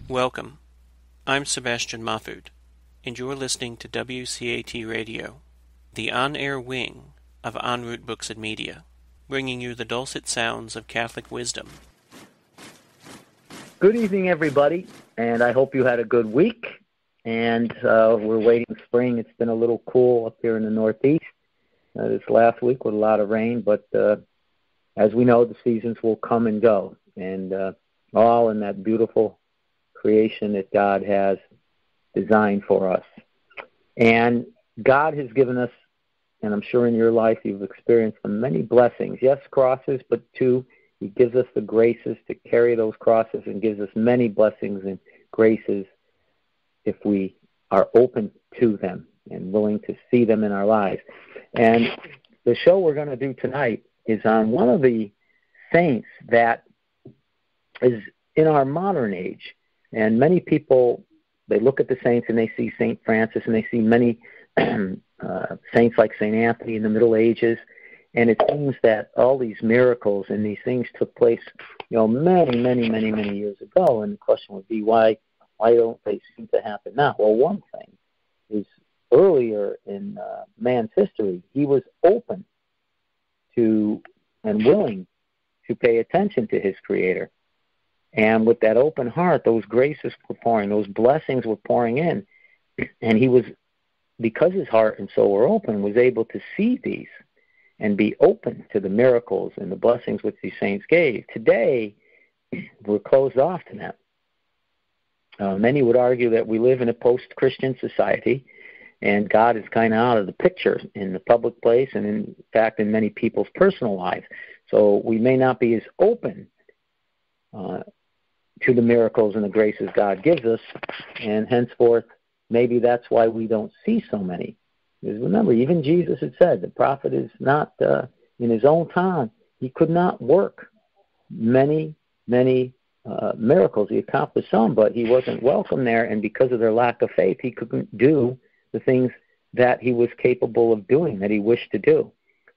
Welcome. I'm Sebastian Mahfoud, and you're listening to WCAT Radio, the on-air wing of En Route Books and Media, bringing you the dulcet sounds of Catholic wisdom. Good evening, everybody, and I hope you had a good week. And we're waiting spring. It's been a little cool up here in the Northeast this last week with a lot of rain, but as we know, the seasons will come and go, and all in that beautiful creation that God has designed for us. And God has given us, and I'm sure in your life you've experienced many blessings. Yes, crosses, but too, He gives us the graces to carry those crosses and gives us many blessings and graces if we are open to them and willing to see them in our lives. And the show we're going to do tonight is on one of the saints that is in our modern age. And many people, they look at the saints and they see St. Francis and they see many saints like St. Anthony in the Middle Ages. And it seems that all these miracles and these things took place, many years ago. And the question would be, why don't they seem to happen now? Well, one thing is earlier in man's history, he was open to and willing to pay attention to his Creator. And with that open heart, those graces were pouring, those blessings were pouring in. And he was, because his heart and soul were open, was able to see these and be open to the miracles and the blessings which these saints gave. Today, we're closed off to them. Many would argue that we live in a post-Christian society, and God is kind of out of the picture in the public place and, in fact, in many people's personal lives. So we may not be as open to the miracles and the graces God gives us, and henceforth, maybe that's why we don't see so many. Because remember, even Jesus had said, the prophet is not, in his own time, he could not work many miracles. He accomplished some, but he wasn't welcome there, and because of their lack of faith, he couldn't do the things that he was capable of doing, that he wished to do.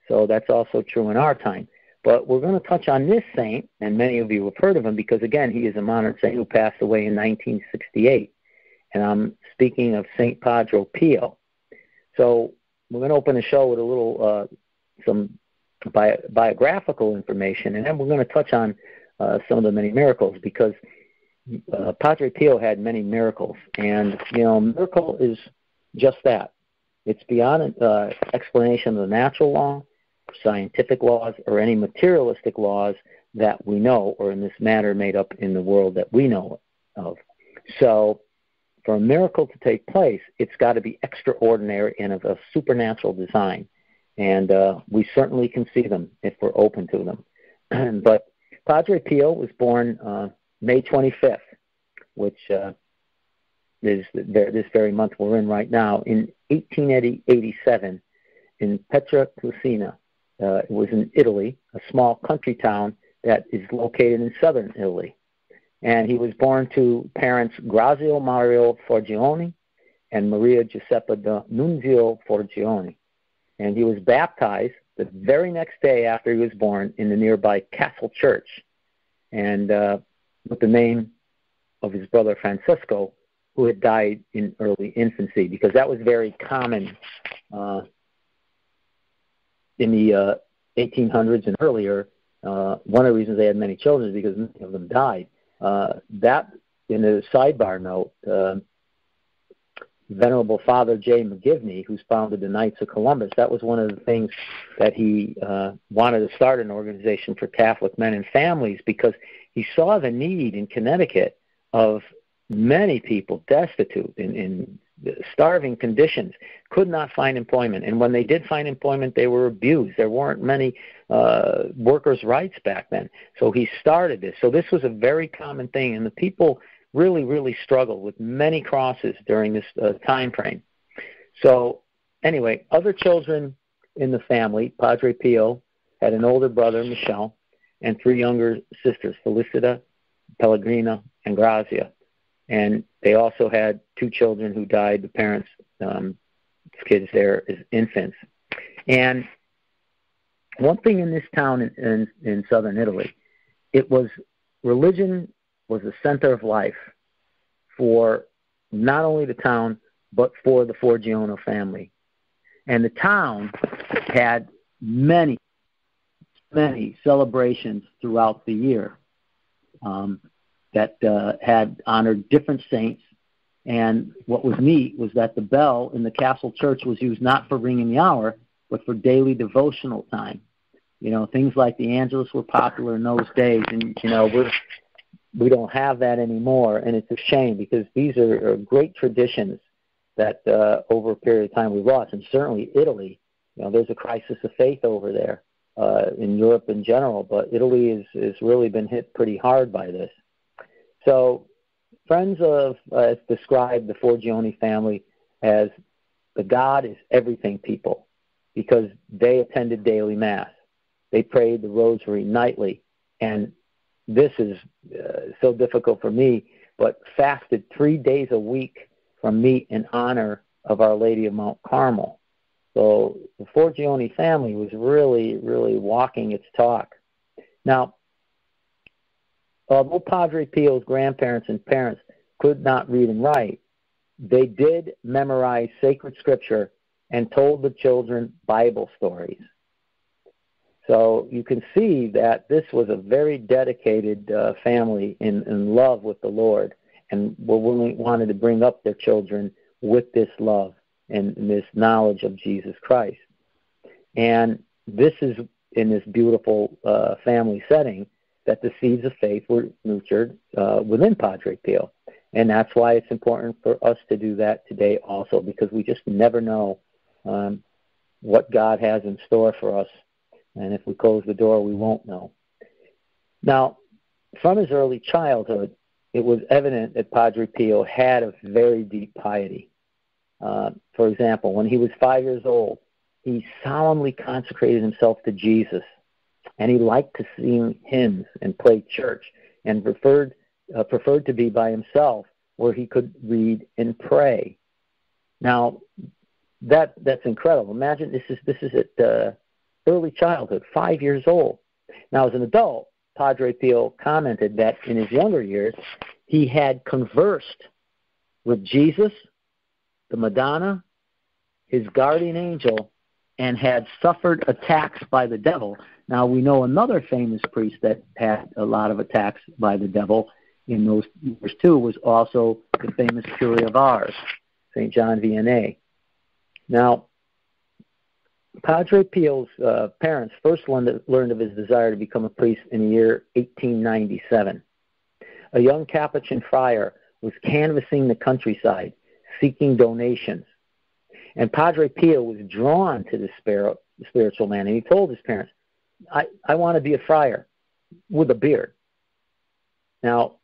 So that's also true in our time. But we're going to touch on this saint, and many of you have heard of him because, again, he is a modern saint who passed away in 1968. And I'm speaking of St. Padre Pio. So we're going to open the show with a little, some biographical information, and then we're going to touch on some of the many miracles because Padre Pio had many miracles. And, miracle is just that. It's beyond explanation of the natural law, scientific laws, or any materialistic laws that we know, or in this matter made up in the world that we know of. So for a miracle to take place, it's got to be extraordinary and of a supernatural design. And we certainly can see them if we're open to them. But Padre Pio was born May 25th, which is this very month we're in right now, in 1887 in Pietrelcina. It was in Italy, a small country town that is located in southern Italy. And he was born to parents Grazio Mario Forgione and Maria Giuseppa Nunzio Forgione. And he was baptized the very next day after he was born in the nearby Castle Church, and with the name of his brother Francisco, who had died in early infancy, because that was very common in the 1800s and earlier. One of the reasons they had many children is because many of them died. That, in a sidebar note, Venerable Father J. McGivney, who's founded the Knights of Columbus, that was one of the things that he wanted to start an organization for Catholic men and families, because he saw the need in Connecticut of many people destitute in starving conditions, could not find employment. And when they did find employment, they were abused. There weren't many workers' rights back then. So he started this. So this was a very common thing, and the people really struggled with many crosses during this time frame. So anyway, other children in the family, Padre Pio had an older brother, Michel, and 3 younger sisters, Felicita, Pellegrina, and Grazia. And they also had 2 children who died, the parents, kids there as infants. And one thing in this town in southern Italy, religion was the center of life for not only the town, but for the Forgione family. And the town had many celebrations throughout the year that had honored different saints. And what was neat was that the bell in the castle church was used not for ringing the hour, but for daily devotional time. Things like the Angelus were popular in those days, and we don't have that anymore, and it's a shame because these are great traditions that over a period of time we lost. And certainly Italy, there's a crisis of faith over there in Europe in general, but Italy has really been hit pretty hard by this. So friends of described the Forgione family as the God is everything people, because they attended daily Mass. They prayed the rosary nightly, and this is so difficult for me, but fasted 3 days a week from meat in honor of Our Lady of Mount Carmel. So the Forgione family was really, really walking its talk. Now, although Padre Pio's grandparents and parents could not read and write, they did memorize sacred scripture and told the children Bible stories. So you can see that this was a very dedicated family in love with the Lord, and wanted to bring up their children with this love and this knowledge of Jesus Christ. And this is in this beautiful family setting that the seeds of faith were nurtured within Padre Pio. And that's why it's important for us to do that today also, because we just never know what God has in store for us. And if we close the door, we won't know. Now, from his early childhood, it was evident that Padre Pio had a very deep piety. For example, when he was 5 years old, he solemnly consecrated himself to Jesus, and he liked to sing hymns and play church, and preferred to be by himself where he could read and pray. Now, that's incredible. Imagine this is at early childhood, 5 years old. Now, as an adult, Padre Pio commented that in his younger years, he had conversed with Jesus, the Madonna, his guardian angel, and had suffered attacks by the devil. Now, we know another famous priest that had a lot of attacks by the devil in those years too was also the famous Curé of Ars, St. John Vianney. Now, Padre Pio's parents first learned of his desire to become a priest in the year 1897. A young Capuchin friar was canvassing the countryside, seeking donations. And Padre Pio was drawn to this spiritual man, and he told his parents, I want to be a friar with a beard. Now,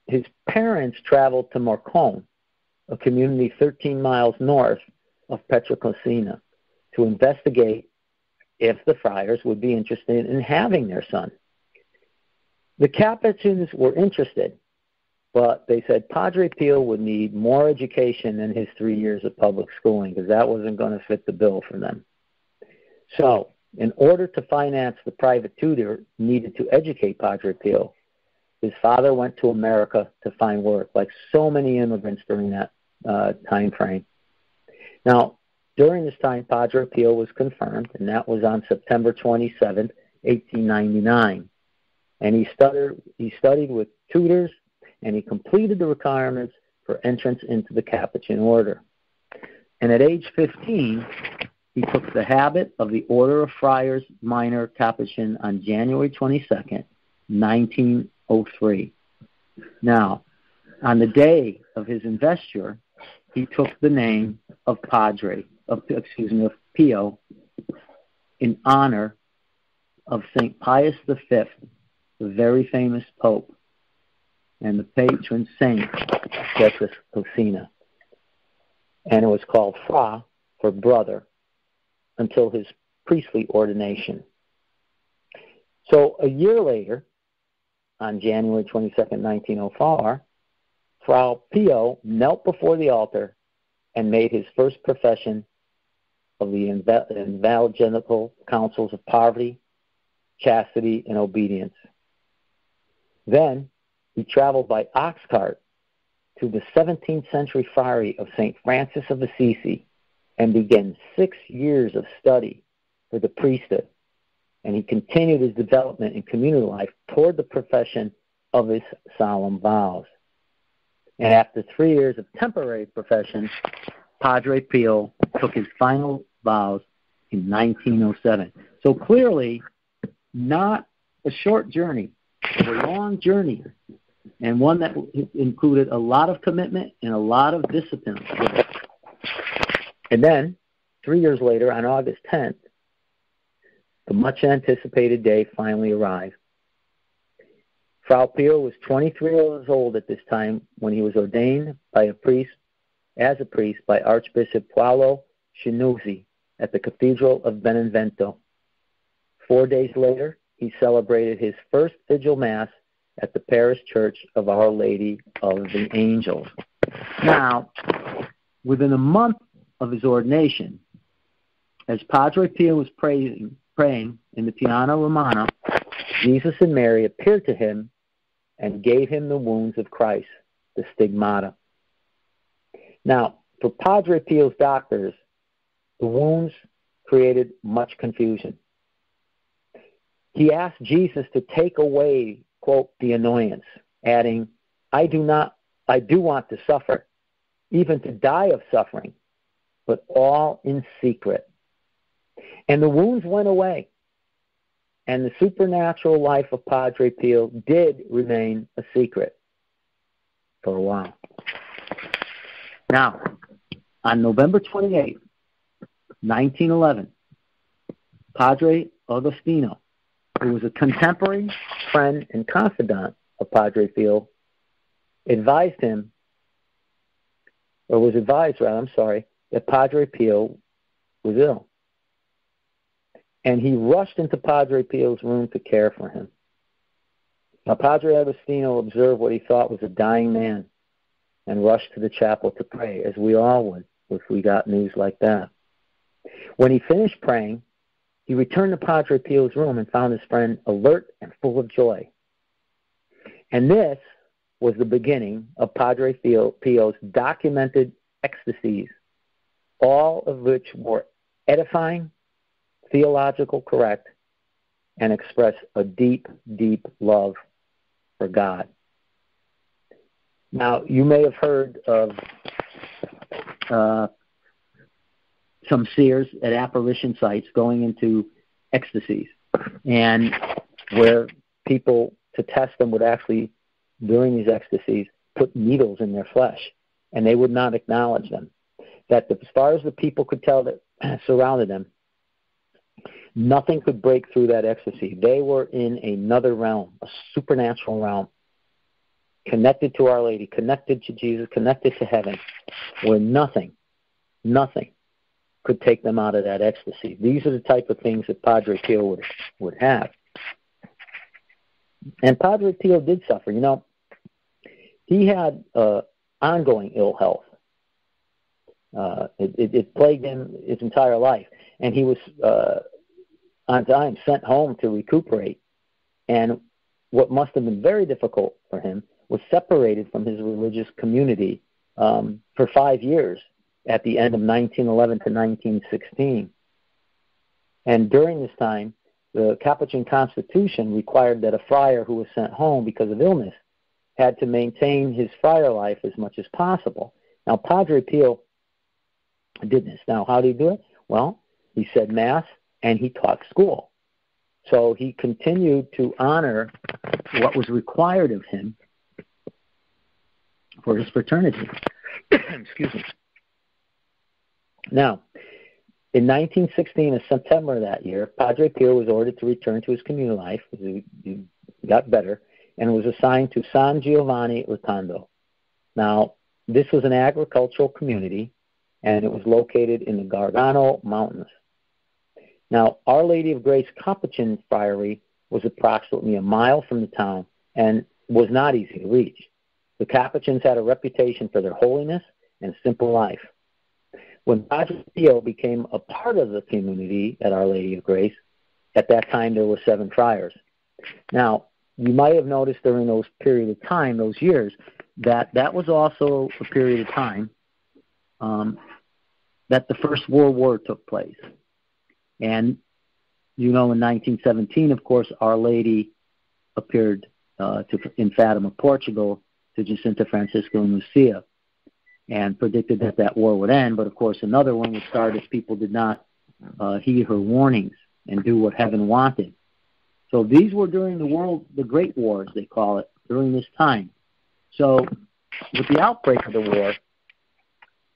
his parents traveled to Morcone, a community 13 miles north of Pietrelcina, to investigate if the friars would be interested in having their son. The Capuchins were interested, but they said Padre Pio would need more education than his 3 years of public schooling, because that wasn't going to fit the bill for them. So, in order to finance the private tutor needed to educate Padre Pio, his father went to America to find work, like so many immigrants during that time frame. Now, during this time, Padre Pio was confirmed, and that was on September 27, 1899. And he studied with tutors, and he completed the requirements for entrance into the Capuchin order. And at age 15, he took the habit of the Order of Friars Minor Capuchin on January 22nd, 1903. Now, on the day of his investiture, he took the name of Pio, in honor of St. Pius V, the very famous Pope, and the patron saint of Pietrelcina. And it was called Fra, for brother, until his priestly ordination. So a year later, on January 22nd, 1904, Padre Pio knelt before the altar and made his first profession of the evangelical counsels of poverty, chastity, and obedience. Then he traveled by ox cart to the 17th century friary of St. Francis of Assisi and began 6 years of study for the priesthood. And he continued his development in community life toward the profession of his solemn vows. And after 3 years of temporary profession, Padre Pio took his final vows in 1907. So clearly, not a short journey, but a long journey, and one that included a lot of commitment and a lot of discipline. And then, 3 years later, on August 10th, the much-anticipated day finally arrived. Padre Pio was 23 years old at this time when he was ordained as a priest by Archbishop Paolo Cinuzzi at the Cathedral of Benevento. 4 days later, he celebrated his first vigil mass at the parish church of Our Lady of the Angels. Now, within a month of his ordination, as Padre Pio was praying in the Piana Romana, Jesus and Mary appeared to him and gave him the wounds of Christ, the stigmata. Now, for Padre Pio's doctors, the wounds created much confusion. He asked Jesus to take away, quote, the annoyance, adding, I do want to suffer, even to die of suffering, but all in secret. And the wounds went away, and the supernatural life of Padre Pio did remain a secret for a while. Now, on November 28, 1911, Padre Agostino, who was a contemporary friend and confidant of Padre Pio, was advised that Padre Pio was ill. And he rushed into Padre Pio's room to care for him. Now, Padre Agostino observed what he thought was a dying man and rushed to the chapel to pray, as we all would if we got news like that. When he finished praying, he returned to Padre Pio's room and found his friend alert and full of joy. And this was the beginning of Padre Pio's documented ecstasies, all of which were edifying, theological correct, and express a deep, deep love for God. Now, you may have heard of some seers at apparition sites going into ecstasies, and where people, to test them, would actually, during these ecstasies, put needles in their flesh, and they would not acknowledge them. That as far as the people could tell that surrounded them, nothing could break through that ecstasy. They were in another realm, a supernatural realm, connected to Our Lady, connected to Jesus, connected to heaven, where nothing could take them out of that ecstasy. These are the type of things that Padre Pio would have. And Padre Pio did suffer. You know, he had ongoing ill health. It plagued him his entire life. And he was, on time, sent home to recuperate. And what must have been very difficult for him was separated from his religious community for 5 years at the end of 1911 to 1916. And during this time, the Capuchin Constitution required that a friar who was sent home because of illness had to maintain his friar life as much as possible. Now, Padre Pio did this. Now, how did he do it? Well, he said Mass and he taught school. So he continued to honor what was required of him for his fraternity. Excuse me. Now, in 1916, in September of that year, Padre Pio was ordered to return to his communal life as he got better, and was assigned to San Giovanni Rotondo. Now, this was an agricultural community, and it was located in the Gargano Mountains. Now, Our Lady of Grace Capuchin Friary was approximately a mile from the town and was not easy to reach. The Capuchins had a reputation for their holiness and simple life. When Padre Pio became a part of the community at Our Lady of Grace, at that time there were 7 friars. Now, you might have noticed during those period of time, those years, that was also a period of time that the First World War took place. And, in 1917, of course, Our Lady appeared in Fatima, Portugal, to Jacinta, Francisco, and Lucia, and predicted that war would end. But, of course, another one would start if people did not heed her warnings and do what heaven wanted. So these were during the Great Wars, they call it, during this time. So with the outbreak of the war,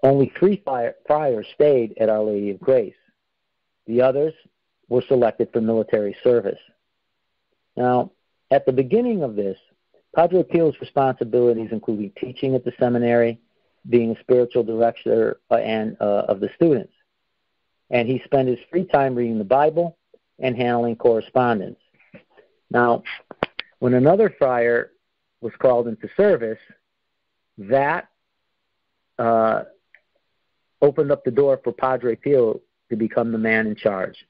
only 3 friars stayed at Our Lady of Grace. The others were selected for military service. Now, at the beginning of this, Padre Pio's responsibilities included teaching at the seminary, being a spiritual director of the students. And he spent his free time reading the Bible and handling correspondence. Now, when another friar was called into service, that opened up the door for Padre Pio to become the man in charge.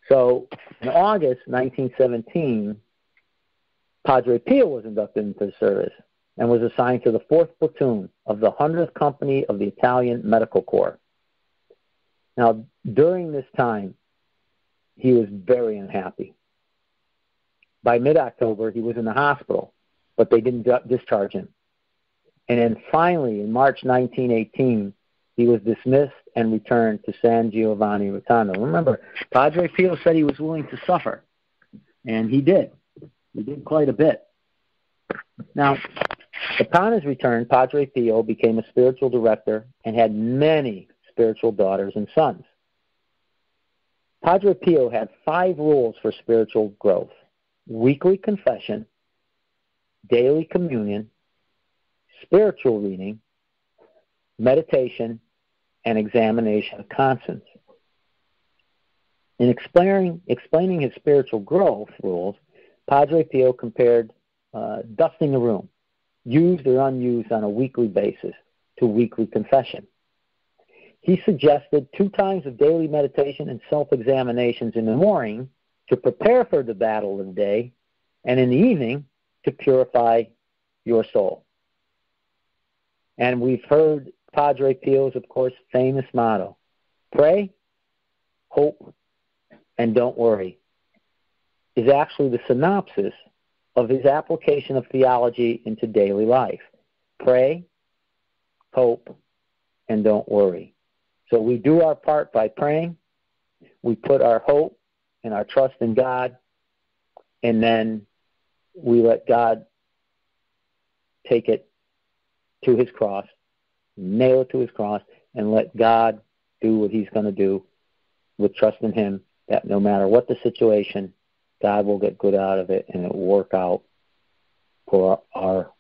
So in August 1917, Padre Pio was inducted into the service and was assigned to the 4th platoon of the 100th Company of the Italian Medical Corps. Now, during this time, he was very unhappy. By mid-October, he was in the hospital, but they didn't discharge him. And then finally, in March 1918, he was dismissed and returned to San Giovanni Rotondo. Remember, Padre Pio said he was willing to suffer, and he did. He did quite a bit. Now, upon his return, Padre Pio became a spiritual director and had many spiritual daughters and sons. Padre Pio had 5 rules for spiritual growth: weekly confession, daily communion, spiritual reading, meditation, and examination of conscience. In explaining his spiritual growth rules, Padre Pio compared dusting a room, used or unused on a weekly basis, to weekly confession. He suggested 2 times of daily meditation and self-examinations in the morning to prepare for the battle of the day, and in the evening to purify your soul. And we've heard Padre Pio's, of course, famous motto: pray, hope, and don't worry, is actually the synopsis of his application of theology into daily life. Pray, hope, and don't worry. So we do our part by praying, we put our hope and our trust in God, and then we let God take it to his cross, nail it to his cross, and let God do what he's going to do with trust in him, that no matter what the situation, God will get good out of it, and it will work out for our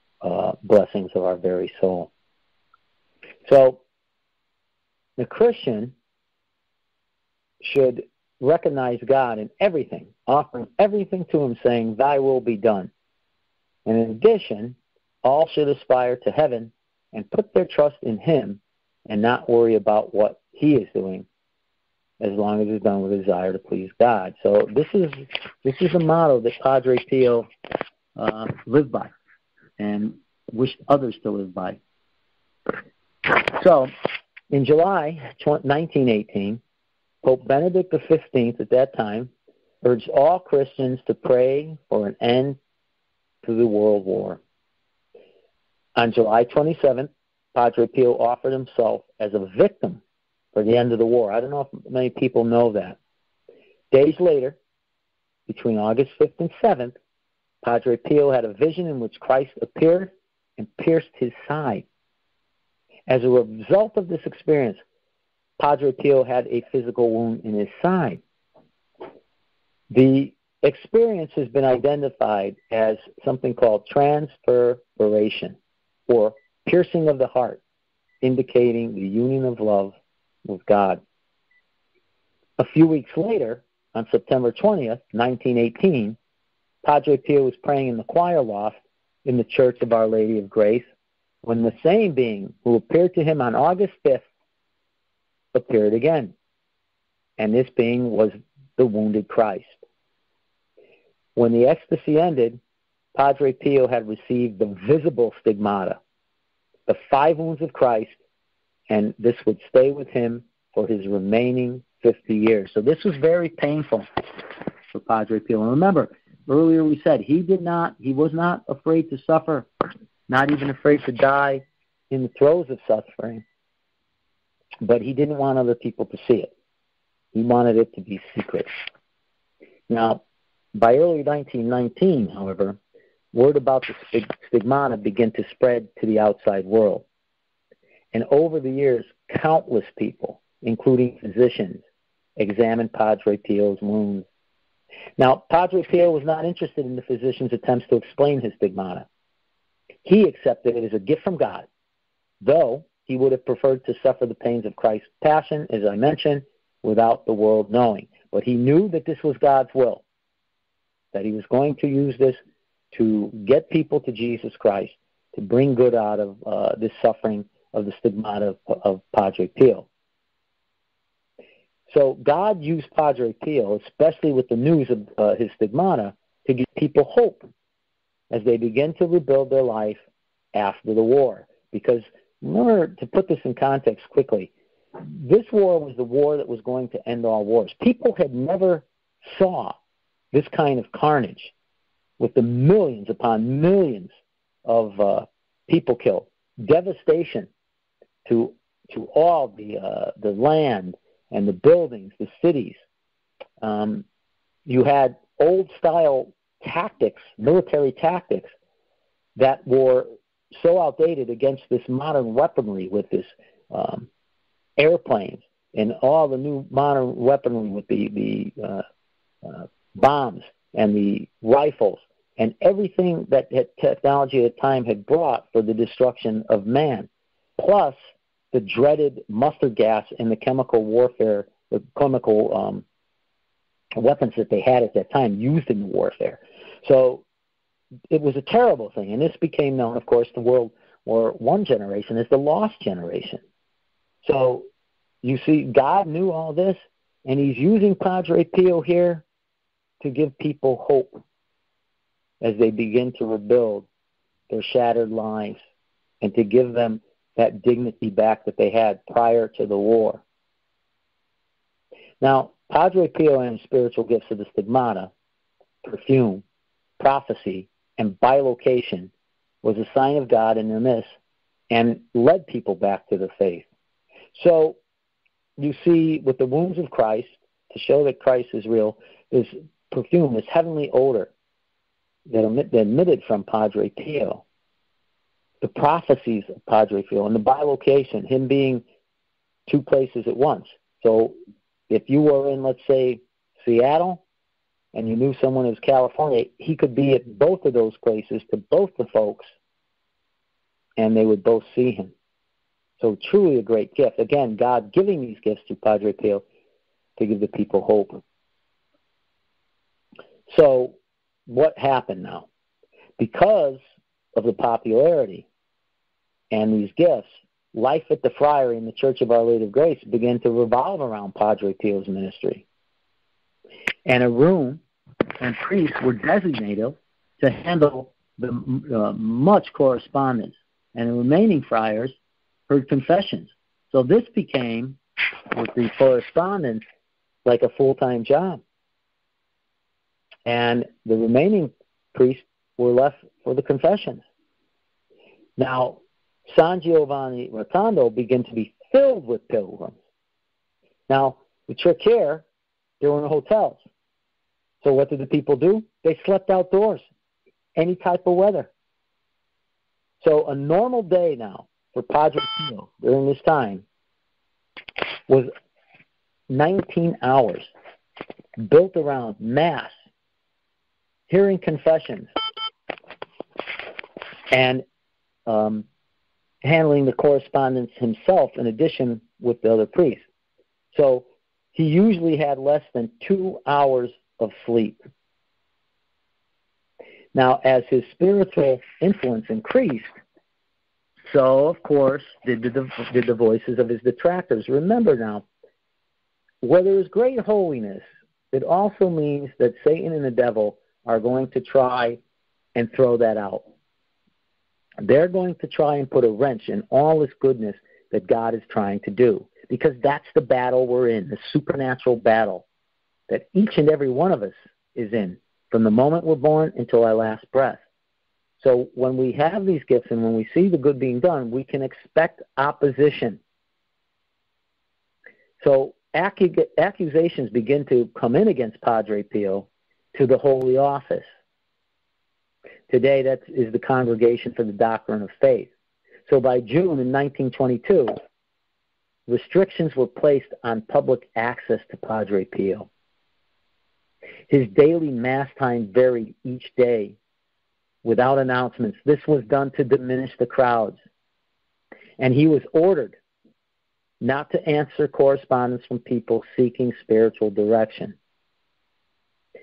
blessings of our very soul. So the Christian should recognize God in everything, offering everything to him, saying, thy will be done. And in addition, all should aspire to heaven and put their trust in him and not worry about what he is doing, as long as it's done with a desire to please God. So this is a motto that Padre Pio lived by and wished others to live by. So in July 1918, Pope Benedict XV at that time urged all Christians to pray for an end to the World War. On July 27th, Padre Pio offered himself as a victim for the end of the war. I don't know if many people know that. Days later, between August 5th and 7th, Padre Pio had a vision in which Christ appeared and pierced his side. As a result of this experience, Padre Pio had a physical wound in his side. The experience has been identified as something called transfiguration, or piercing of the heart, indicating the union of love with God. A few weeks later, on September 20th, 1918, Padre Pio was praying in the choir loft in the Church of Our Lady of Grace when the same being who appeared to him on August 5th appeared again. And this being was the wounded Christ. When the ecstasy ended, Padre Pio had received the visible stigmata, the 5 wounds of Christ, and this would stay with him for his remaining 50 years. So this was very painful for Padre Pio. And remember, earlier we said he was not afraid to suffer, not even afraid to die in the throes of suffering, but he didn't want other people to see it. He wanted it to be secret. Now, by early 1919, however, word about the stigmata began to spread to the outside world. And over the years, countless people, including physicians, examined Padre Pio's wounds. Now, Padre Pio was not interested in the physician's attempts to explain his stigmata. He accepted it as a gift from God, though he would have preferred to suffer the pains of Christ's passion, as I mentioned, without the world knowing. But he knew that this was God's will, that he was going to use this to get people to Jesus Christ, to bring good out of this suffering of the stigmata of Padre Pio. So God used Padre Pio, especially with the news of his stigmata, to give people hope as they begin to rebuild their life after the war. Because remember, to put this in context quickly, this war was the war that was going to end all wars. People had never saw this kind of carnage with the millions upon millions of people killed, devastation to all the land and the buildings, the cities. You had old-style tactics, military tactics, that were so outdated against this modern weaponry with this airplanes and all the new modern weaponry with the bombs and the rifles and everything that technology at the time had brought for the destruction of man, plus the dreaded mustard gas and the chemical warfare, the chemical weapons that they had at that time used in the warfare. So it was a terrible thing, and this became known, of course, the World War I generation as the lost generation. So you see, God knew all this, and he's using Padre Pio here to give people hope as they begin to rebuild their shattered lives and to give them that dignity back that they had prior to the war. Now, Padre Pio and his spiritual gifts of the stigmata, perfume, prophecy, and bilocation was a sign of God in their midst and led people back to the faith. So you see, with the wounds of Christ, to show that Christ is real, this perfume, this heavenly odor that emitted from Padre Pio, the prophecies of Padre Pio, and the bilocation, him being 2 places at once. So if you were in, let's say, Seattle, and you knew someone who was California, he could be at both of those places to both the folks, and they would both see him. So truly a great gift. Again, God giving these gifts to Padre Pio to give the people hope. So what happened now? Because of the popularity and these gifts, life at the friary in the Church of Our Lady of Grace began to revolve around Padre Pio's ministry. And a room and priests were designated to handle the much correspondence. And the remaining friars heard confessions. So this became, with the correspondence, like a full-time job. And the remaining priests were left for the confessions. Now, San Giovanni Rotondo began to be filled with pilgrims. Now, we took care, they were in hotels. So what did the people do? They slept outdoors, any type of weather. So a normal day now for Padre Pio during this time was 19 hours built around Mass, hearing confessions, and handling the correspondence himself in addition with the other priests. So he usually had less than 2 hours of sleep. Now, as his spiritual influence increased, so, of course, did the voices of his detractors. Remember now, where there is great holiness, it also means that Satan and the devil are going to try and throw that out. They're going to try and put a wrench in all this goodness that God is trying to do, because that's the battle we're in, the supernatural battle that each and every one of us is in, from the moment we're born until our last breath. So when we have these gifts and when we see the good being done, we can expect opposition. So accusations begin to come in against Padre Pio to the Holy Office. Today, that is the Congregation for the Doctrine of Faith. So by June in 1922, restrictions were placed on public access to Padre Pio. His daily Mass time varied each day without announcements. This was done to diminish the crowds. And he was ordered not to answer correspondence from people seeking spiritual direction.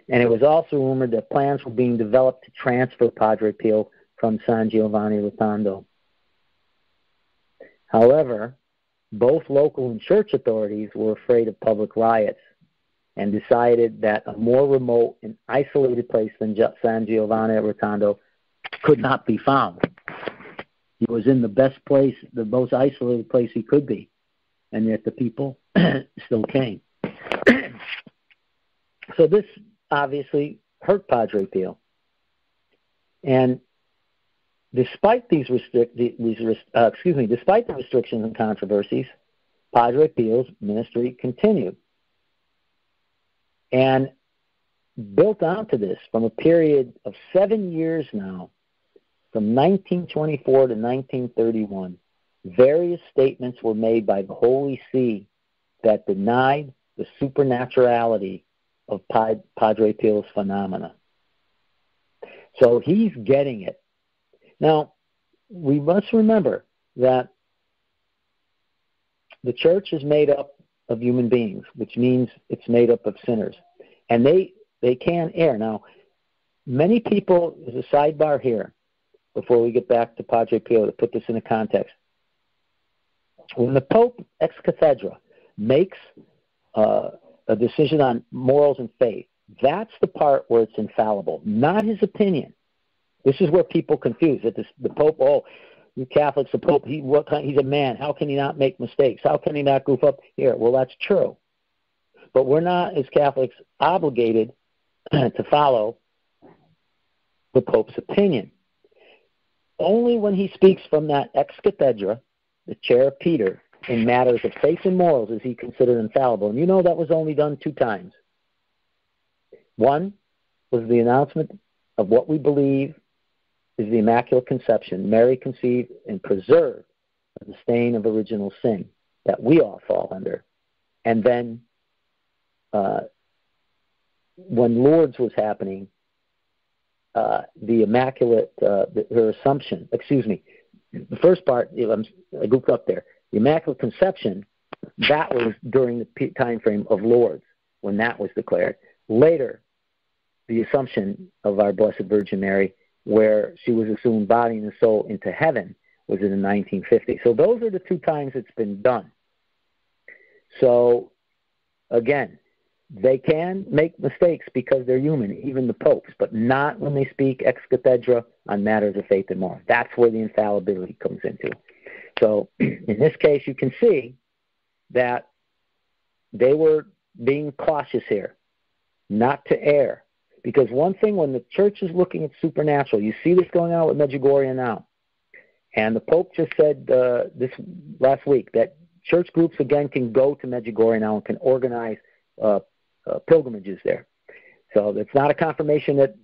And it was also rumored that plans were being developed to transfer Padre Pio from San Giovanni Rotondo. However, both local and church authorities were afraid of public riots and decided that a more remote and isolated place than San Giovanni Rotondo could not be found. He was in the best place, the most isolated place he could be, and yet the people still came. So this obviously hurt Padre Pio. And despite despite the restrictions and controversies, Padre Pio's ministry continued. And built onto this, from a period of 7 years now, from 1924 to 1931, various statements were made by the Holy See that denied the supernaturality of Padre Pio's phenomena. So he's getting it. Now, we must remember that the church is made up of human beings, which means it's made up of sinners. And they can err. Now, many people, as a sidebar here, before we get back to Padre Pio, to put this in a context, when the Pope ex cathedra makes a decision on morals and faith, that's the part where it's infallible, not his opinion. This is where people confuse that the Pope, oh, you Catholics, the Pope, he's a man. How can he not make mistakes? How can he not goof up here? Well, that's true. But we're not, as Catholics, obligated to follow the Pope's opinion. Only when he speaks from that ex cathedra, the chair of Peter, in matters of faith and morals is he considered infallible. And you know that was only done 2 times. One was the announcement of what we believe is the Immaculate Conception, Mary conceived and preserved of the stain of original sin that we all fall under. And then when Lourdes was happening, the Immaculate, her Assumption, the first part, I goofed up there. The Immaculate Conception, that was during the time frame of Lourdes, when that was declared. Later, the Assumption of our Blessed Virgin Mary, where she was assumed body and soul into heaven, was in the 1950s. So those are the 2 times it's been done. So, again, they can make mistakes because they're human, even the popes, but not when they speak ex cathedra on matters of faith and morals. That's where the infallibility comes into. So in this case, you can see that they were being cautious here, not to err. Because one thing, when the church is looking at supernatural, you see this going on with Medjugorje now. And the Pope just said this last week that church groups, again, can go to Medjugorje now and can organize pilgrimages there. So it's not a confirmation that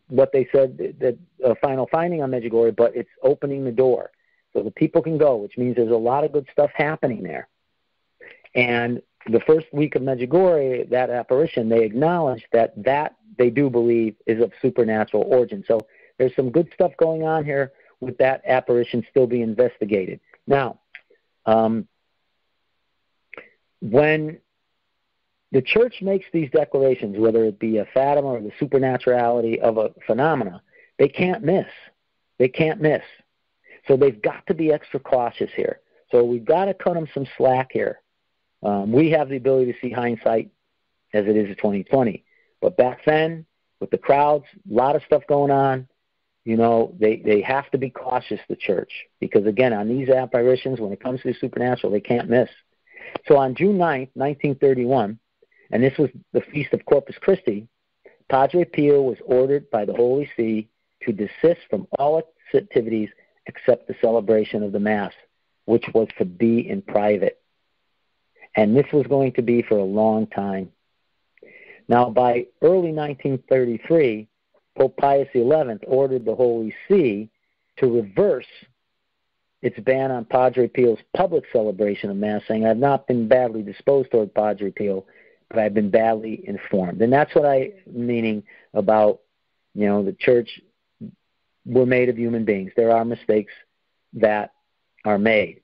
what they said, that a final finding on Medjugorje, but it's opening the door. So the people can go, which means there's a lot of good stuff happening there. And the first week of Medjugorje, that apparition, they acknowledged that they do believe is of supernatural origin. So there's some good stuff going on here with that apparition still being investigated. Now, when the church makes these declarations, whether it be a Fatima or the supernaturality of a phenomena, they can't miss. They can't miss. So they've got to be extra cautious here. So we've got to cut them some slack here. We have the ability to see hindsight as it is in 2020. But back then, with the crowds, a lot of stuff going on, they have to be cautious, the church. Because, again, on these apparitions, when it comes to the supernatural, they can't miss. So on June 9th, 1931, and this was the Feast of Corpus Christi, Padre Pio was ordered by the Holy See to desist from all activities except the celebration of the Mass, which was to be in private. And this was going to be for a long time. Now, by early 1933, Pope Pius XI ordered the Holy See to reverse its ban on Padre Pio's public celebration of Mass, saying, I've not been badly disposed toward Padre Pio, but I've been badly informed. And that's what I'm meaning about, the church, we're made of human beings. There are mistakes that are made.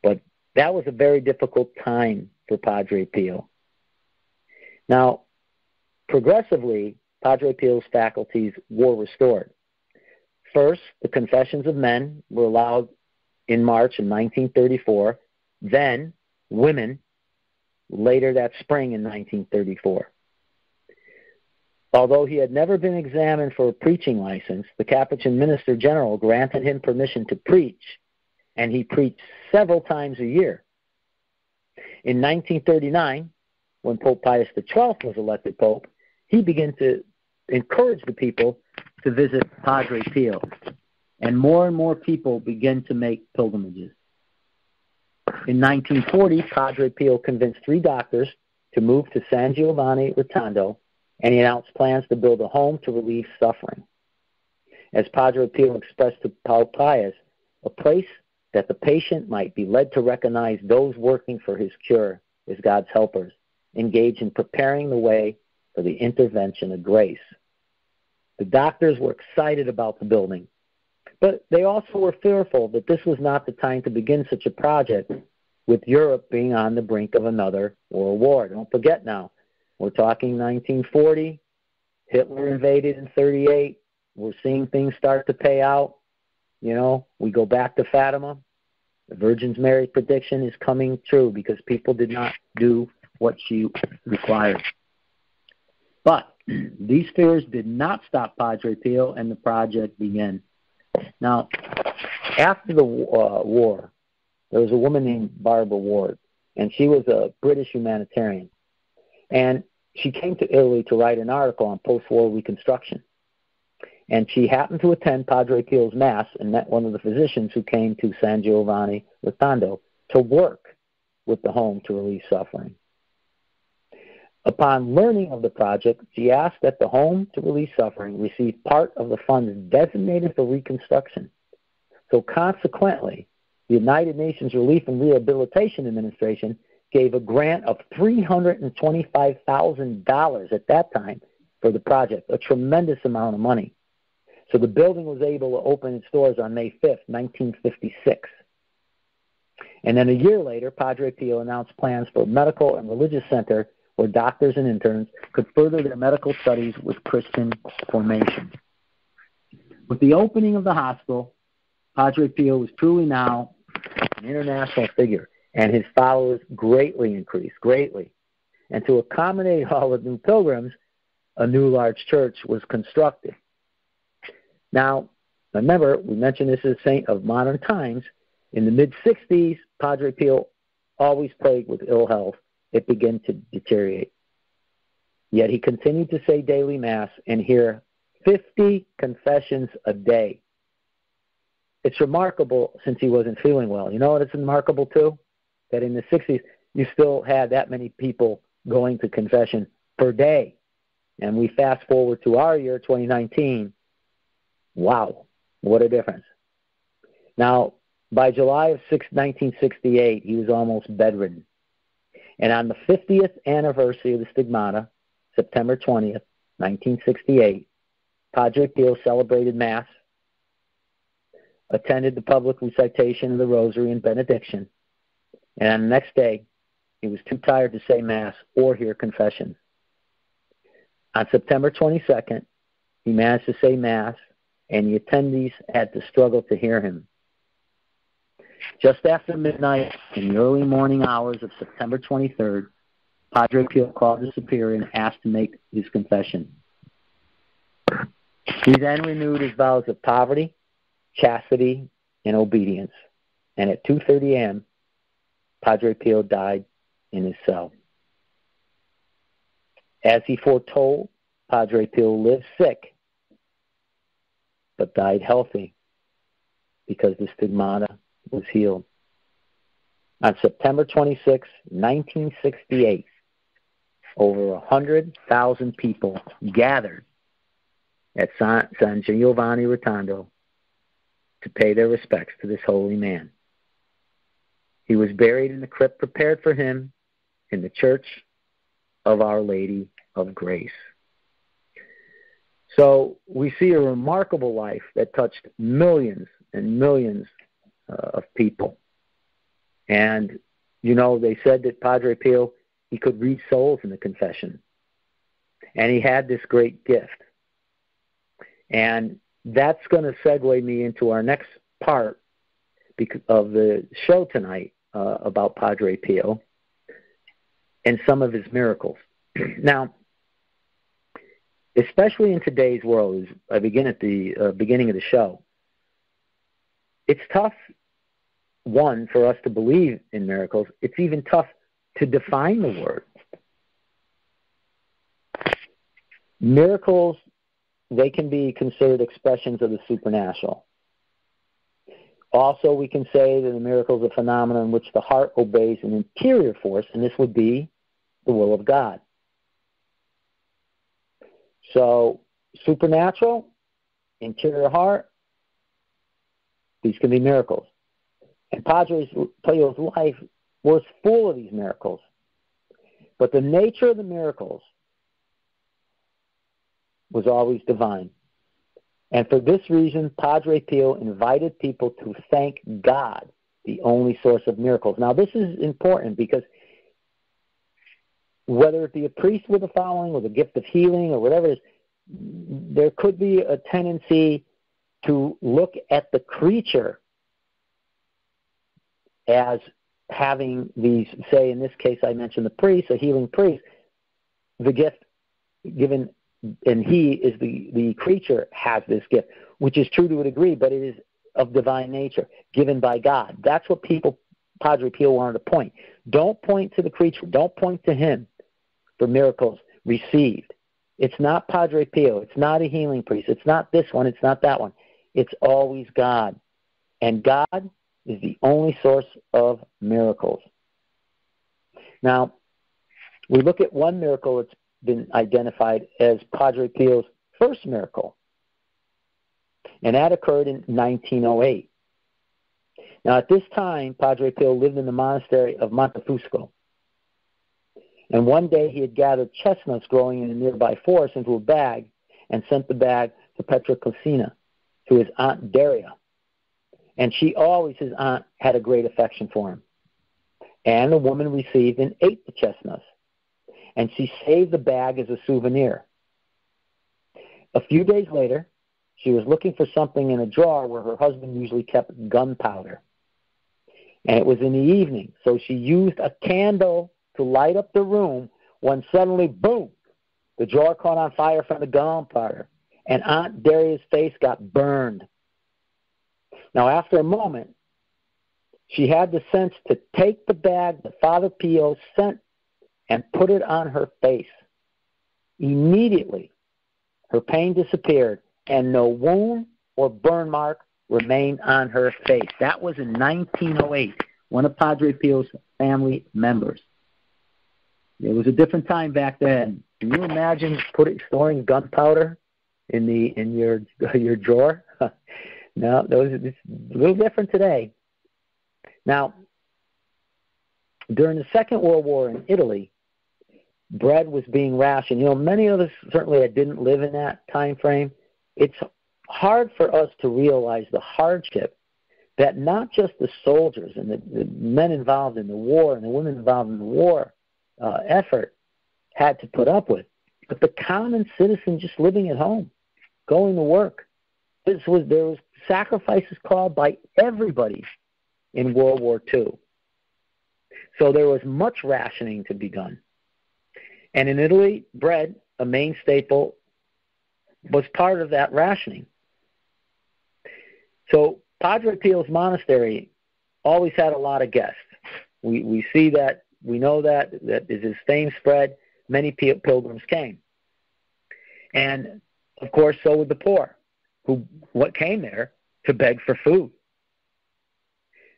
But that was a very difficult time for Padre Pio. Now, progressively, Padre Pio's faculties were restored. First, the confessions of men were allowed in March of 1934, then women later that spring in 1934. Although he had never been examined for a preaching license, the Capuchin Minister General granted him permission to preach, and he preached several times a year. In 1939, when Pope Pius XII was elected Pope, he began to encourage the people to visit Padre Pio, and more people began to make pilgrimages. In 1940, Padre Pio convinced 3 doctors to move to San Giovanni Rotondo, and he announced plans to build a home to relieve suffering. As Padre Pio expressed to Pope Pius, a place that the patient might be led to recognize those working for his cure as God's helpers, engaged in preparing the way for the intervention of grace. The doctors were excited about the building, but they also were fearful that this was not the time to begin such a project, with Europe being on the brink of another world war. Don't forget now, we're talking 1940, Hitler invaded in 1938, we're seeing things start to pay out. We go back to Fatima. The Virgin Mary's prediction is coming true because people did not do what she required. But these fears did not stop Padre Pio, and the project began. Now, after the war, there was a woman named Barbara Ward, and she was a British humanitarian. And she came to Italy to write an article on post-war reconstruction. And she happened to attend Padre Pio's Mass and met one of the physicians who came to San Giovanni Rotondo to work with the home to relieve suffering. Upon learning of the project, she asked that the home to relieve suffering receive part of the funds designated for reconstruction. So consequently, the United Nations Relief and Rehabilitation Administration gave a grant of $325,000 at that time for the project, a tremendous amount of money. So the building was able to open its doors on May 5th, 1956. And then a year later, Padre Pio announced plans for a medical and religious center where doctors and interns could further their medical studies with Christian formation. With the opening of the hospital, Padre Pio was truly now an international figure, and his followers greatly increased, greatly. And to accommodate all the new pilgrims, a new large church was constructed. Now, remember, we mentioned this as a saint of modern times. In the mid-60s, Padre Pio, always plagued with ill health, it began to deteriorate. Yet he continued to say daily Mass and hear 50 confessions a day. It's remarkable since he wasn't feeling well. You know what it's remarkable too? That in the 60s, you still had that many people going to confession per day. And we fast forward to our year, 2019. Wow, what a difference. Now, by July of 1968, he was almost bedridden. And on the 50th anniversary of the Stigmata, September 20th, 1968, Padre Pio celebrated Mass, attended the public recitation of the Rosary and benediction, and on the next day, he was too tired to say Mass or hear confession. On September 22nd, he managed to say Mass, and the attendees had to struggle to hear him. Just after midnight, in the early morning hours of September 23rd, Padre Pio called the superior and asked to make his confession. He then renewed his vows of poverty, chastity, and obedience. And at 2:30 a.m., Padre Pio died in his cell. As he foretold, Padre Pio lived sick, but died healthy because the stigmata was healed. On September 26, 1968, over 100,000 people gathered at San Giovanni Rotondo to pay their respects to this holy man. He was buried in the crypt prepared for him in the Church of Our Lady of Grace. So we see a remarkable life that touched millions and millions of people. And, they said that Padre Pio, he could read souls in the confession. And he had this great gift. And that's going to segue me into our next part of the show tonight about Padre Pio and some of his miracles. Now, especially in today's world, as I begin at the beginning of the show, it's tough, one, for us to believe in miracles. It's even tough to define the word. Miracles, they can be considered expressions of the supernatural. Also, we can say that a miracle is a phenomenon in which the heart obeys an interior force, and this would be the will of God. So, supernatural, interior heart, these can be miracles. And Padre Pio's life was full of these miracles. But the nature of the miracles was always divine. And for this reason, Padre Pio invited people to thank God, the only source of miracles. Now, this is important because whether it be a priest with a following or the gift of healing or whatever it is, there could be a tendency to look at the creature as having these, say in this case I mentioned the priest, a healing priest, the gift given, and he is the creature has this gift, which is true to a degree, but it is of divine nature, given by God. That's what Padre Pio wanted to point. Don't point to the creature. Don't point to him for miracles received. It's not Padre Pio. It's not a healing priest. It's not this one. It's not that one. It's always God. And God is the only source of miracles. Now, we look at one miracle that's been identified as Padre Pio's first miracle, and that occurred in 1908. Now, at this time, Padre Pio lived in the monastery of Montefusco, and one day he had gathered chestnuts growing in a nearby forest into a bag and sent the bag to Petroclesina, to his aunt Daria. And she always, his aunt, had a great affection for him. And the woman received and ate the chestnuts. And she saved the bag as a souvenir. A few days later, she was looking for something in a drawer where her husband usually kept gunpowder. And it was in the evening, so she used a candle to light up the room when suddenly, boom, the drawer caught on fire from the gunpowder, and Aunt Daria's face got burned. Now, after a moment, she had the sense to take the bag that Father Pio sent and put it on her face. Immediately, her pain disappeared, and no wound or burn mark remained on her face. That was in 1908, one of Padre Pio's family members. It was a different time back then. Can you imagine storing gunpowder in your drawer? No, it's a little different today. Now, during the Second World War in Italy, bread was being rationed. Many of us certainly that didn't live in that time frame. It's hard for us to realize the hardship that not just the soldiers and the men involved in the war and the women involved in the war effort had to put up with, but the common citizen just living at home, going to work. There was sacrifices called by everybody in World War II. So there was much rationing to be done. And in Italy, bread, a main staple, was part of that rationing. So Padre Pio's monastery always had a lot of guests. We see that, we know that as his fame spread, many pilgrims came. And, of course, so would the poor, what came there to beg for food.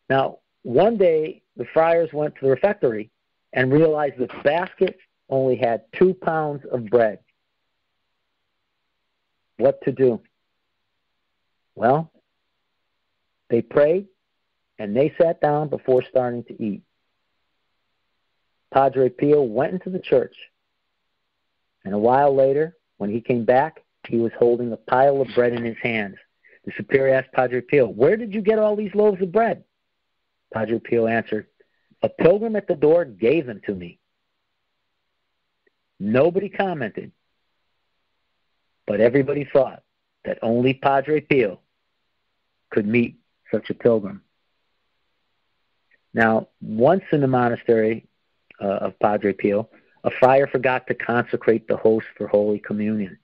Now, one day, the friars went to the refectory and realized the basket only had 2 pounds of bread. What to do? Well, they prayed, and they sat down before starting to eat. Padre Pio went into the church, and a while later, when he came back, he was holding a pile of bread in his hands. The superior asked Padre Pio, "Where did you get all these loaves of bread?" Padre Pio answered, "A pilgrim at the door gave them to me." Nobody commented, but everybody thought that only Padre Pio could meet such a pilgrim. Now, once in the monastery of Padre Pio, a friar forgot to consecrate the host for Holy Communion,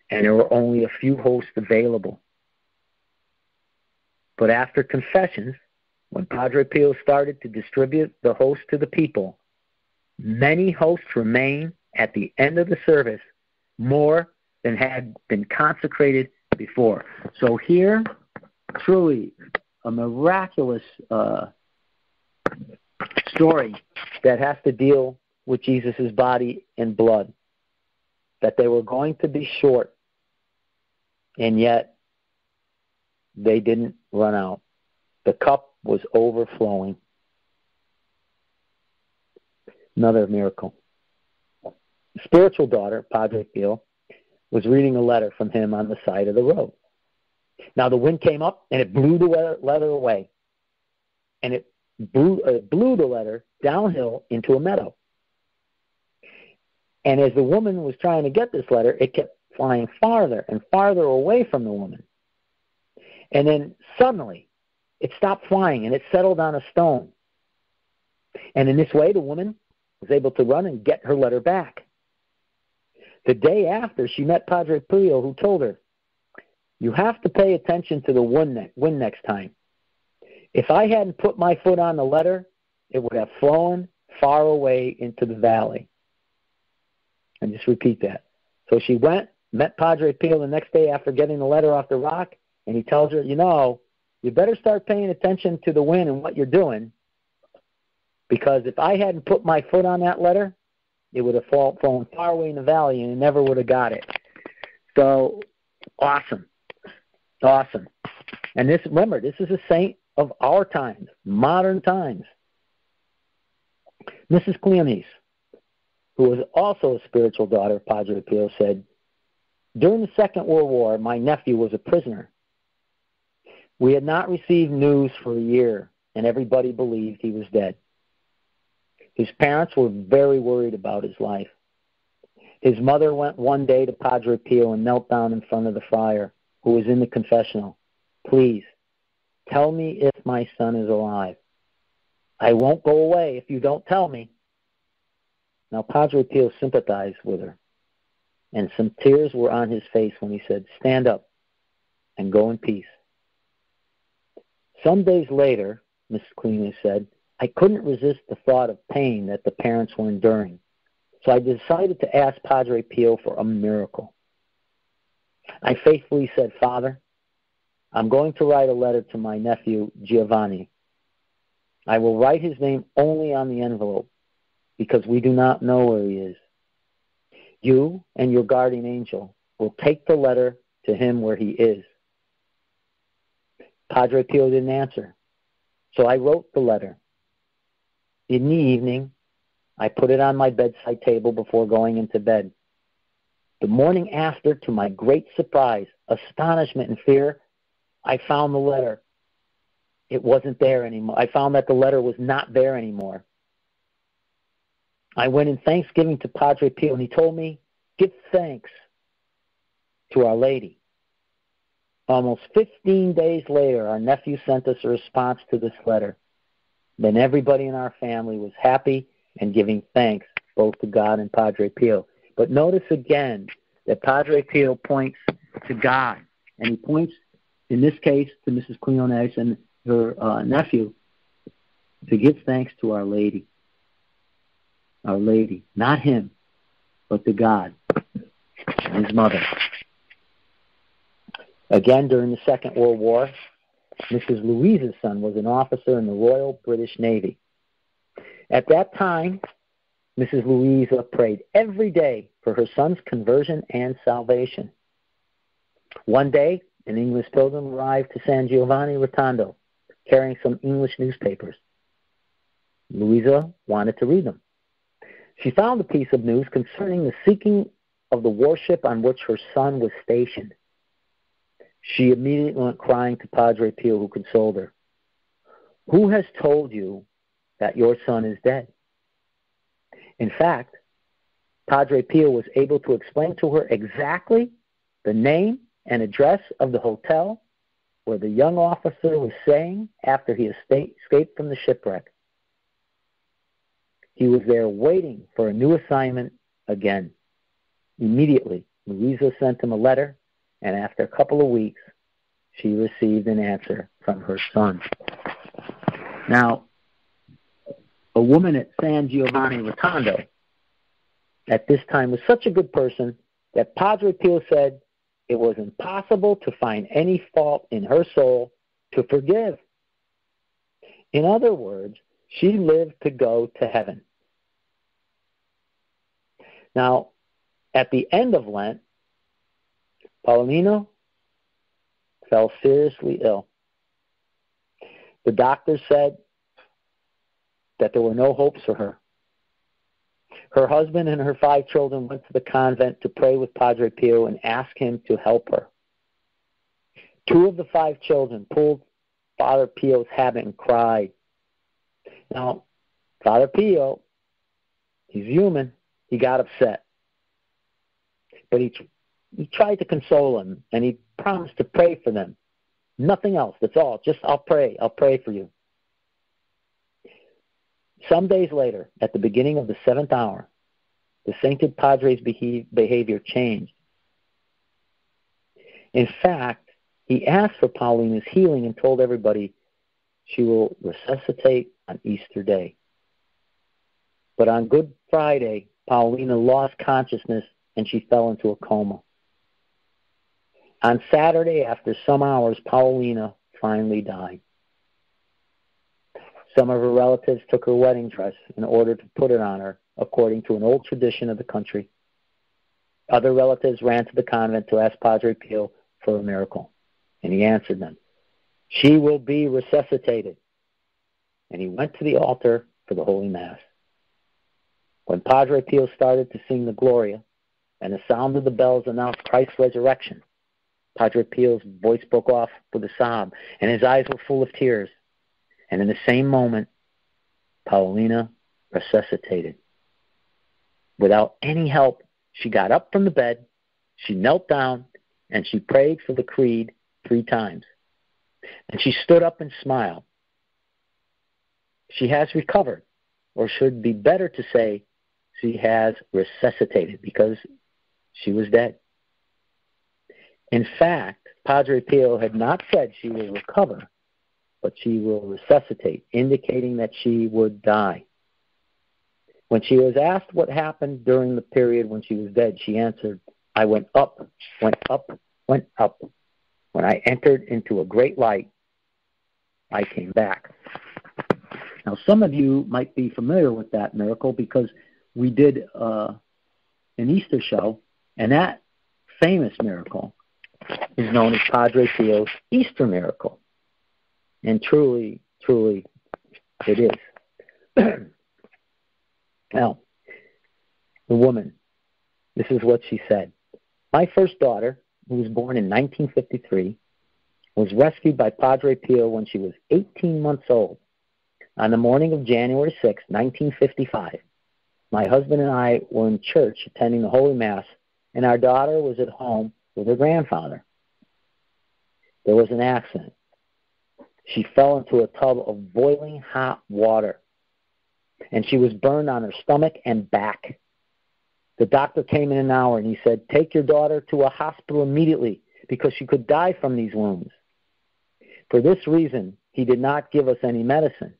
and there were only a few hosts available. But after confessions, when Padre Pio started to distribute the host to the people, many hosts remained at the end of the service, more than had been consecrated before. So here, truly, a miraculous story that has to deal with Jesus' body and blood, that they were going to be short, and yet they didn't run out. The cup was overflowing. Another miracle. Spiritual daughter, Padre Pio, was reading a letter from him on the side of the road. Now the wind came up and it blew the letter away. And it blew the letter downhill into a meadow. And as the woman was trying to get this letter, it kept flying farther and farther away from the woman. And then suddenly, it stopped flying and it settled on a stone. And in this way, the woman was able to run and get her letter back. The day after, she met Padre Pio, who told her, "You have to pay attention to the wind next time. If I hadn't put my foot on the letter, it would have flown far away into the valley." And just repeat that. So she went, met Padre Pio the next day after getting the letter off the rock, and he tells her, you better start paying attention to the wind and what you're doing, because if I hadn't put my foot on that letter, it would have flown far away in the valley and it never would have got it. So, awesome. Awesome. And remember, this is a saint of our times, modern times. Mrs. Cleonis, who was also a spiritual daughter of Padre Pio, said, "During the Second World War, my nephew was a prisoner. We had not received news for a year, and everybody believed he was dead. His parents were very worried about his life. His mother went one day to Padre Pio and knelt down in front of the friar, who was in the confessional. 'Please, tell me if my son is alive. I won't go away if you don't tell me.' Now, Padre Pio sympathized with her, and some tears were on his face when he said, 'Stand up and go in peace.' Some days later, Mrs. Cleaner said, I couldn't resist the thought of pain that the parents were enduring, so I decided to ask Padre Pio for a miracle. I faithfully said, 'Father, I'm going to write a letter to my nephew, Giovanni. I will write his name only on the envelope, because we do not know where he is. You and your guardian angel will take the letter to him where he is.' Padre Pio didn't answer, so I wrote the letter. In the evening, I put it on my bedside table before going into bed. The morning after, to my great surprise, astonishment, and fear, I found the letter it wasn't there anymore. I found that the letter was not there anymore. I went in thanksgiving to Padre Pio, and he told me, give thanks to Our Lady. Almost 15 days later, our nephew sent us a response to this letter. Then everybody in our family was happy and giving thanks both to God and Padre Pio. But notice again that Padre Pio points to God, and he points, in this case, to Mrs. Quinones and her nephew, to give thanks to Our Lady. Our Lady, not him, but to God and his mother. Again, during the Second World War, Mrs. Louise's son was an officer in the Royal British Navy. At that time, Mrs. Louisa prayed every day for her son's conversion and salvation. One day, an English pilgrim arrived to San Giovanni Rotondo, carrying some English newspapers. Louisa wanted to read them. She found a piece of news concerning the sinking of the warship on which her son was stationed. She immediately went crying to Padre Pio, who consoled her. Who has told you that your son is dead? In fact, Padre Pio was able to explain to her exactly the name and address of the hotel where the young officer was staying after he escaped from the shipwreck. He was there waiting for a new assignment again. Immediately, Louisa sent him a letter, and after a couple of weeks, she received an answer from her son. Now, a woman at San Giovanni Rotondo at this time was such a good person that Padre Pio said it was impossible to find any fault in her soul to forgive. In other words, she lived to go to heaven. Now, at the end of Lent, Paulina fell seriously ill. The doctors said that there were no hopes for her. Her husband and her 5 children went to the convent to pray with Padre Pio and ask him to help her. 2 of the 5 children pulled Father Pio's habit and cried. Now, Father Pio, he's human. He got upset. But he tried to console them, and he promised to pray for them. Nothing else. That's all. Just, I'll pray. I'll pray for you. Some days later, at the beginning of the 7th hour, the sainted Padre's behavior changed. In fact, he asked for Paulina's healing and told everybody she will resuscitate on Easter Day. But on Good Friday, Paulina lost consciousness and she fell into a coma. On Saturday, after some hours, Paulina finally died. Some of her relatives took her wedding dress in order to put it on her, according to an old tradition of the country. Other relatives ran to the convent to ask Padre Pio for a miracle, and he answered them, "She will be resuscitated." And he went to the altar for the Holy Mass. When Padre Pio started to sing the Gloria, and the sound of the bells announced Christ's resurrection, Padre Pio's voice broke off with a sob, and his eyes were full of tears. And in the same moment, Paulina resuscitated. Without any help, she got up from the bed, she knelt down, and she prayed for the creed 3 times. And she stood up and smiled. She has recovered, or should be better to say, she has resuscitated, because she was dead. In fact, Padre Pio had not said she will recover, but she will resuscitate, indicating that she would die. When she was asked what happened during the period when she was dead, she answered, "I went up, went up, went up. When I entered into a great light, I came back." Now, some of you might be familiar with that miracle because we did an Easter show, and that famous miracle is known as Padre Pio's Easter miracle. And truly, truly, it is. Now, the woman, this is what she said. "My first daughter, who was born in 1953, was rescued by Padre Pio when she was 18 months old. On the morning of January 6, 1955, my husband and I were in church attending the Holy Mass, and our daughter was at home with her grandfather. There was an accident. She fell into a tub of boiling hot water, and she was burned on her stomach and back. The doctor came in an hour, and he said, "Take your daughter to a hospital immediately because she could die from these wounds." For this reason, he did not give us any medicine.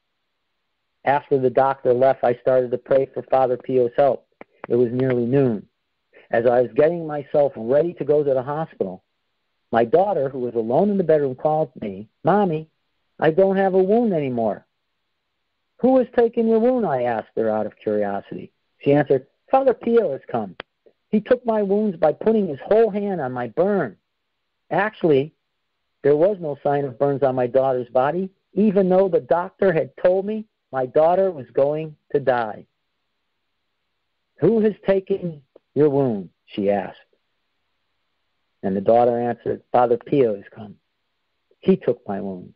After the doctor left, I started to pray for Father Pio's help. It was nearly noon. As I was getting myself ready to go to the hospital, my daughter, who was alone in the bedroom, called me, "Mommy, I don't have a wound anymore." "Who has taken your wound?" I asked her out of curiosity. She answered, "Father Pio has come. He took my wounds by putting his whole hand on my burn." Actually, there was no sign of burns on my daughter's body, even though the doctor had told me my daughter was going to die. "Who has taken your wound?" she asked. And the daughter answered, "Father Pio has come. He took my wound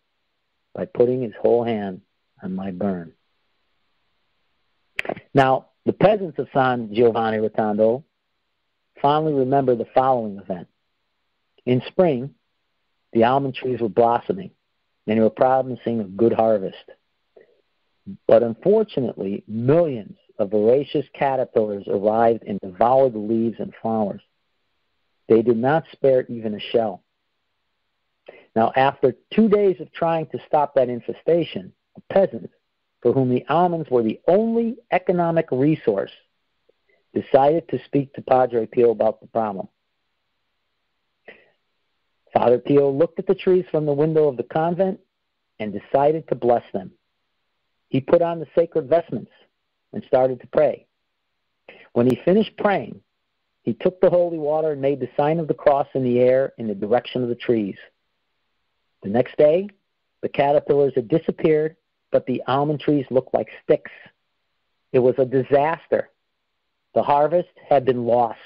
by putting his whole hand on my burn." Now, the peasants of San Giovanni Rotondo fondly remember the following event. In spring, the almond trees were blossoming, and they were promising a good harvest. But unfortunately, millions of voracious caterpillars arrived and devoured the leaves and flowers. They did not spare even a shell. Now, after 2 days of trying to stop that infestation, the peasants, for whom the almonds were the only economic resource, decided to speak to Padre Pio about the problem. Father Pio looked at the trees from the window of the convent and decided to bless them. He put on the sacred vestments and started to pray. When he finished praying, he took the holy water and made the sign of the cross in the air in the direction of the trees. The next day, the caterpillars had disappeared, but the almond trees looked like sticks. It was a disaster. The harvest had been lost.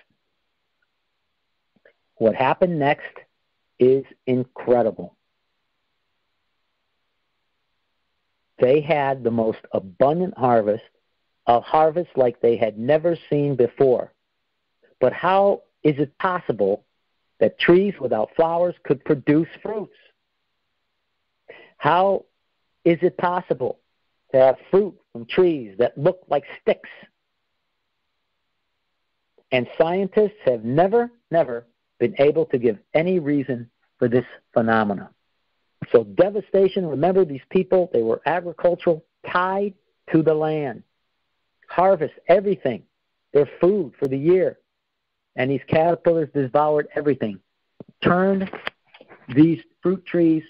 What happened next is incredible. They had the most abundant harvest, a harvest like they had never seen before. But how is it possible that trees without flowers could produce fruits? How is it possible to have fruit from trees that look like sticks? And scientists have never been able to give any reason for this phenomenon. So devastation, remember these people, they were agricultural, tied to the land. Harvest everything, their food for the year. And these caterpillars devoured everything, turned these fruit trees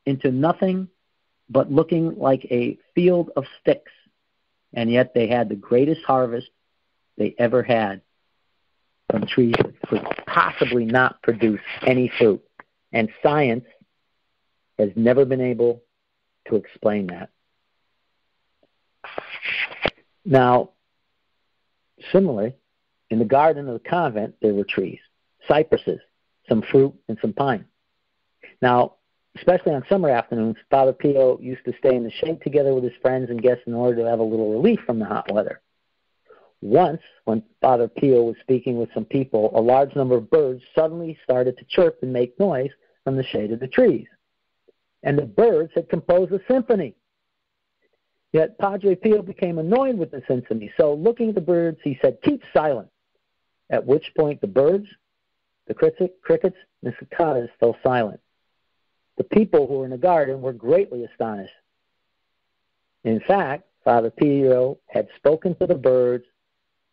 into nothing but looking like a field of sticks. And yet they had the greatest harvest they ever had from trees that could possibly not produce any fruit. And science has never been able to explain that. Now, similarly, in the garden of the convent, there were trees, cypresses, some fruit, and some pine. Now, especially on summer afternoons, Father Pio used to stay in the shade together with his friends and guests in order to have a little relief from the hot weather. Once, when Father Pio was speaking with some people, a large number of birds suddenly started to chirp and make noise from the shade of the trees. And the birds had composed a symphony. Yet Padre Pio became annoyed with the symphony, so looking at the birds, he said, "Keep silent." At which point the birds, the crickets, and the cicadas fell silent. The people who were in the garden were greatly astonished. In fact, Father Pio had spoken to the birds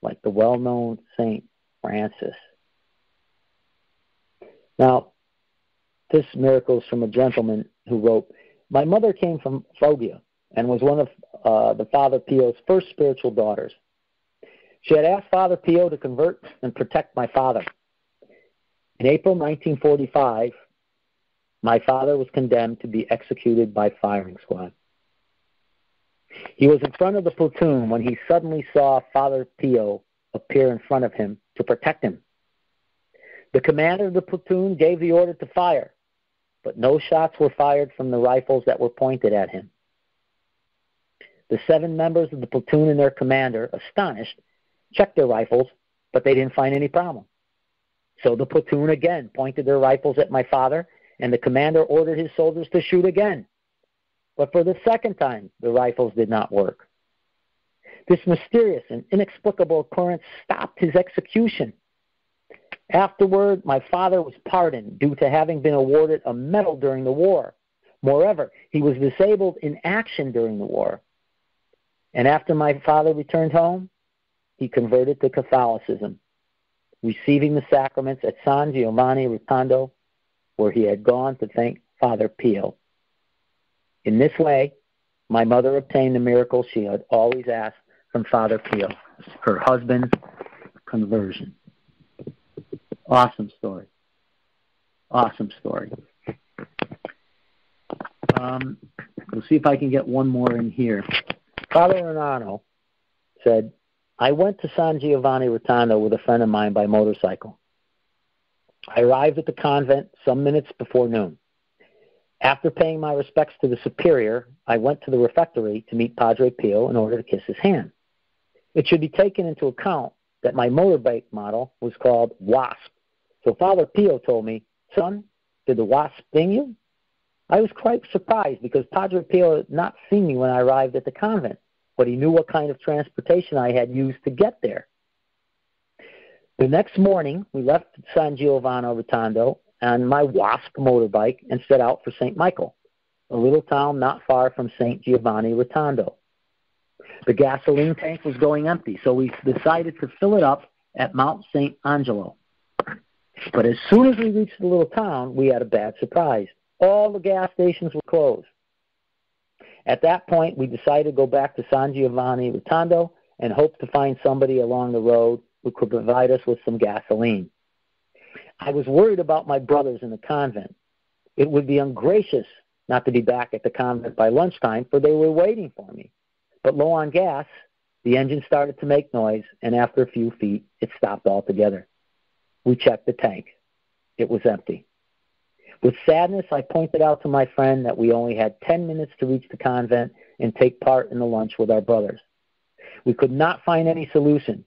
like the well-known Saint Francis. Now, this miracle is from a gentleman who wrote, "My mother came from Foggia and was one of the Father Pio's first spiritual daughters. She had asked Father Pio to convert and protect my father. In April 1945, my father was condemned to be executed by firing squad. He was in front of the platoon when he suddenly saw Father Pio appear in front of him to protect him. The commander of the platoon gave the order to fire. but no shots were fired from the rifles that were pointed at him. The 7 members of the platoon and their commander, astonished, checked their rifles, but they didn't find any problem. So the platoon again pointed their rifles at my father, and the commander ordered his soldiers to shoot again. But for the second time, the rifles did not work. This mysterious and inexplicable occurrence stopped his execution. Afterward, my father was pardoned due to having been awarded a medal during the war. Moreover, he was disabled in action during the war. And after my father returned home, he converted to Catholicism, receiving the sacraments at San Giovanni Rotondo, where he had gone to thank Padre Pio. In this way, my mother obtained the miracle she had always asked from Padre Pio, her husband's conversion. Awesome story. Awesome story. We'll see if I can get one more in here. Father Renano said, I went to San Giovanni Rotondo with a friend of mine by motorcycle. I arrived at the convent some minutes before noon. After paying my respects to the superior, I went to the refectory to meet Padre Pio in order to kiss his hand. It should be taken into account that my motorbike model was called Wasp. So Father Pio told me, son, did the Wasp sting you? I was quite surprised because Padre Pio had not seen me when I arrived at the convent, but he knew what kind of transportation I had used to get there. The next morning, we left San Giovanni Rotondo on my Wasp motorbike and set out for St. Michael, a little town not far from St. Giovanni Rotondo. The gasoline tank was going empty, so we decided to fill it up at Mount St. Angelo. But as soon as we reached the little town, we had a bad surprise. All the gas stations were closed. At that point, we decided to go back to San Giovanni Rotondo and hope to find somebody along the road who could provide us with some gasoline. I was worried about my brothers in the convent. It would be ungracious not to be back at the convent by lunchtime, for they were waiting for me. But low on gas, the engine started to make noise, and after a few feet, it stopped altogether. We checked the tank. It was empty. With sadness, I pointed out to my friend that we only had 10 minutes to reach the convent and take part in the lunch with our brothers. We could not find any solution,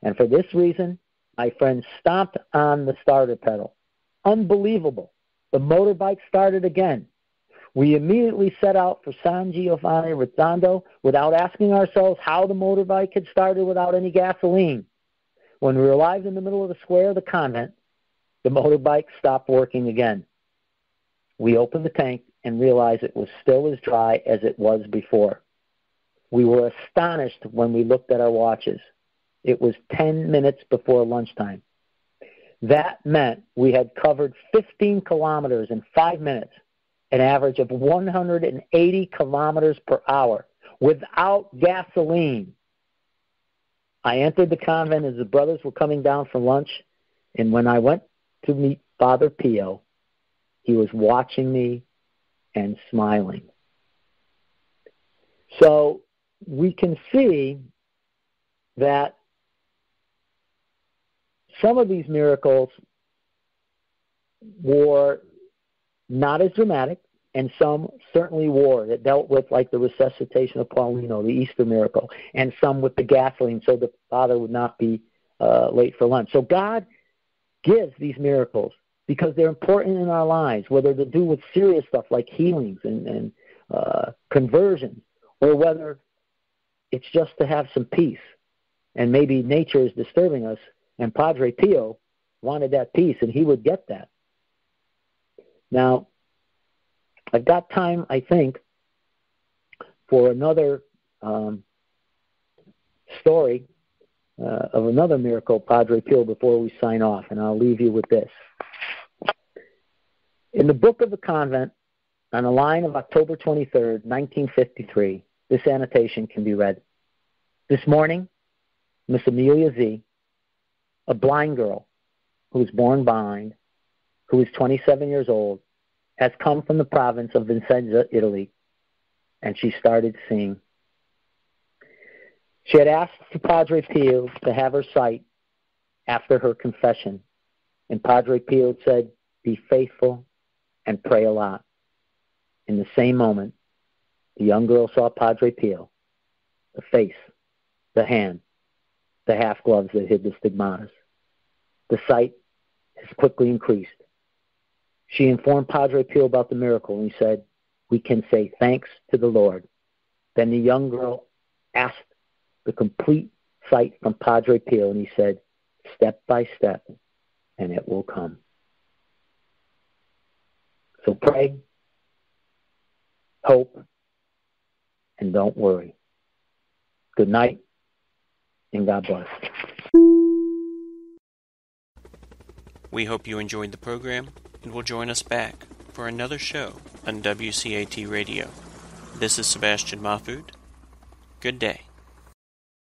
and for this reason, my friend stomped on the starter pedal. Unbelievable. The motorbike started again. We immediately set out for San Giovanni Rotondo without asking ourselves how the motorbike had started without any gasoline. When we arrived in the middle of the square of the convent, the motorbike stopped working again. We opened the tank and realized it was still as dry as it was before. We were astonished when we looked at our watches. It was 10 minutes before lunchtime. That meant we had covered 15 kilometers in 5 minutes, an average of 180 kilometers per hour, without gasoline. I entered the convent as the brothers were coming down for lunch, and when I went to meet Father Pio, he was watching me and smiling. So we can see that some of these miracles were not as dramatic, and some certainly were, that dealt with like the resuscitation of Paulino, the Easter miracle, and some with the gasoline so the Father would not be late for lunch. So God gives these miracles because they're important in our lives, whether to do with serious stuff like healings and conversion, or whether it's just to have some peace. And maybe nature is disturbing us, and Padre Pio wanted that peace, and he would get that. Now, I've got time, I think, for another story of another miracle, Padre Pio, before we sign off, and I'll leave you with this. In the Book of the Convent, on the line of October 23rd, 1953, this annotation can be read. This morning, Miss Amelia Z., a blind girl who was born blind, who is 27 years old, has come from the province of Vicenza, Italy, and she started seeing. She had asked for Padre Pio to have her sight after her confession, and Padre Pio said, "Be faithful and pray a lot. In the same moment, the young girl saw Padre Pio, the face, the hand, the half gloves that hid the stigmatas. The sight has quickly increased. She informed Padre Pio about the miracle, and he said, "We can say thanks to the Lord." Then the young girl asked the complete sight from Padre Pio, and he said, "Step by step, and it will come." So pray, hope, and don't worry. Good night, and God bless. We hope you enjoyed the program and will join us back for another show on WCAT Radio. This is Sebastian Mahfood. Good day.